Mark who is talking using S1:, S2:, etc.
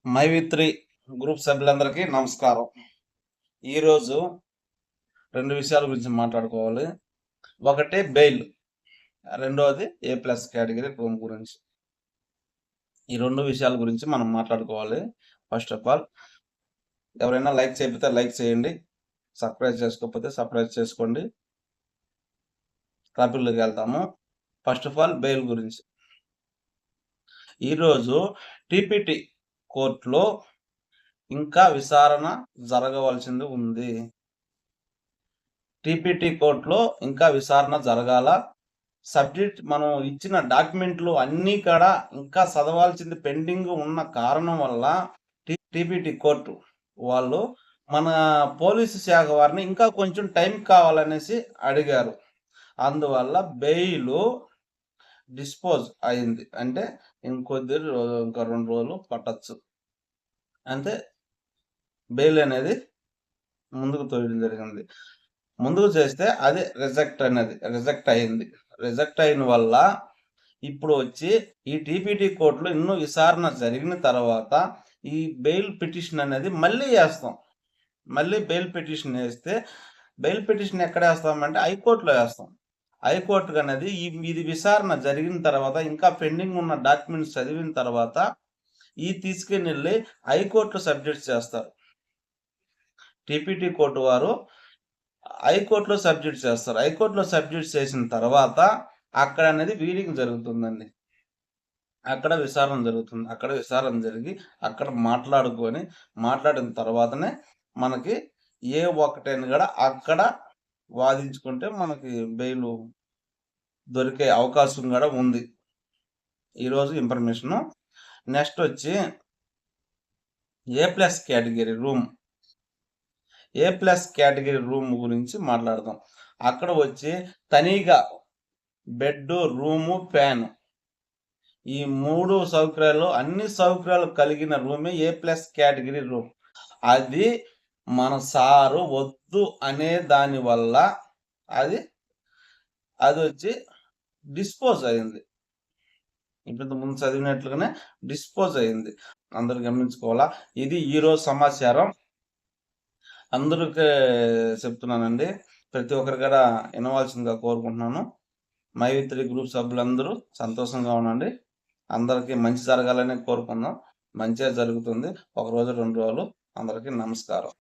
S1: మైవిత్రి group సభ్యులందరికీ నమస్కారం. ఈరోజు 2 విషయాల గురించి మాట్లాడుకోవాలి. ఒకటి బెయిల్, రెండోది A+ కేటగిరీ రూమ్ గురించి. ఈ 2 విషయాల గురించి మనం మాట్లాడుకోవాలి. ఫస్ట్ ఆఫ్ ఆల్ ఎవరైనా లైక్ చేయకపోతే లైక్ చేయండి, సబ్స్క్రైబ్ చేసుకోకపోతే సబ్స్క్రైబ్ చేసుకోండి. టాపిక్‌లోకి వెళ్తాము. ఫస్ట్ ఆఫ్ ఆల్ బెయిల్ గురించి. ఈరోజు టీపీటీ కోర్టులో ఇంకా విచారణ జరగవలసింది ఉంది. టీపీటీ కోర్టులో ఇంకా విచారణ జరగాల. సబ్జెక్ట్ మనం ఇచ్చిన డాక్యుమెంట్లు అన్నీ కూడా ఇంకా చదవాల్సింది పెండింగ్ ఉన్న కారణం వల్ల టీపీటీ కోర్టు వాళ్ళు మన పోలీసు శాఖ వారిని ఇంకా కొంచెం టైం కావాలనేసి అడిగారు. అందువల్ల బెయిల్ డిస్పోజ్ అయింది. అంటే ఇంకా 2 రోజులు పట్టచ్చు. అంటే బెయిల్ అనేది ముందుకు తోయడం జరిగింది. ముందుకు చేస్తే అది రిజెక్ట్ అయింది. రిజెక్ట్ అయిన వల్ల ఇప్పుడు వచ్చి ఈ టీపీటీ కోర్టులో ಇನ್ನೂ విచారణ జరిగిన తర్వాత ఈ బెయిల్ పిటిషన్ అనేది మళ్ళీ వేస్తాం. మళ్ళీ బెయిల్ పిటిషన్ వేస్తే బెయిల్ పిటిషన్ ఎక్కడ వేస్తామంటే హైకోర్టులో వేస్తాం. హైకోర్టు అనేది ఇది విచారణ జరిగిన తర్వాత ఇంకా పెండింగ్ ఉన్న డాక్యుమెంట్స్ చదివిన తర్వాత తీసుకుని వెళ్ళి హైకోర్టులో సబ్జెక్ట్ చేస్తారు. టీపీటీ కోర్టు వారు హైకోర్టులో సబ్జెక్ట్ చేస్తారు. హైకోర్టులో సబ్జెక్ట్ చేసిన తర్వాత అక్కడ అనేది వీడింగ్ జరుగుతుందండి. అక్కడ విచారణ జరుగుతుంది. అక్కడ విచారణ జరిగి అక్కడ మాట్లాడిన తర్వాతనే మనకి A1 అని కూడా అక్కడ వాదించుకుంటే మనకి బెయిల్ దొరికే అవకాశం కూడా ఉంది. ఈరోజు ఇన్ఫర్మేషను. నెక్స్ట్ వచ్చి A+ category room. A+ category room గురించి మాట్లాడదాం. అక్కడ వచ్చి తనీగా బెడ్, రూము, ఫ్యాన్ ఈ 3 సౌకర్యాలు అన్ని సౌకర్యాలు కలిగిన రూమే A+ కేటగిరీ రూమ్. అది మన సారు వద్దు అనే దాని వల్ల అది వచ్చి డిస్పోజ్ అయింది. ఇంత ముందు చదివినట్లుగానే డిస్పోజ్ అయింది. అందరూ గమనించుకోవాలా. ఇది ఈరోజు సమాచారం. అందరికీ చెప్తున్నానండి. ప్రతి ఒక్కరు కూడా వినవలసిందిగా కోరుకుంటున్నాను. మైవిత్రి గ్రూప్ సభ్యులందరూ సంతోషంగా ఉండండి. అందరికీ మంచి జరగాలని కోరుకుందాం. మంచిగా జరుగుతుంది. 1 రోజు 2 రోజులు. అందరికీ నమస్కారం.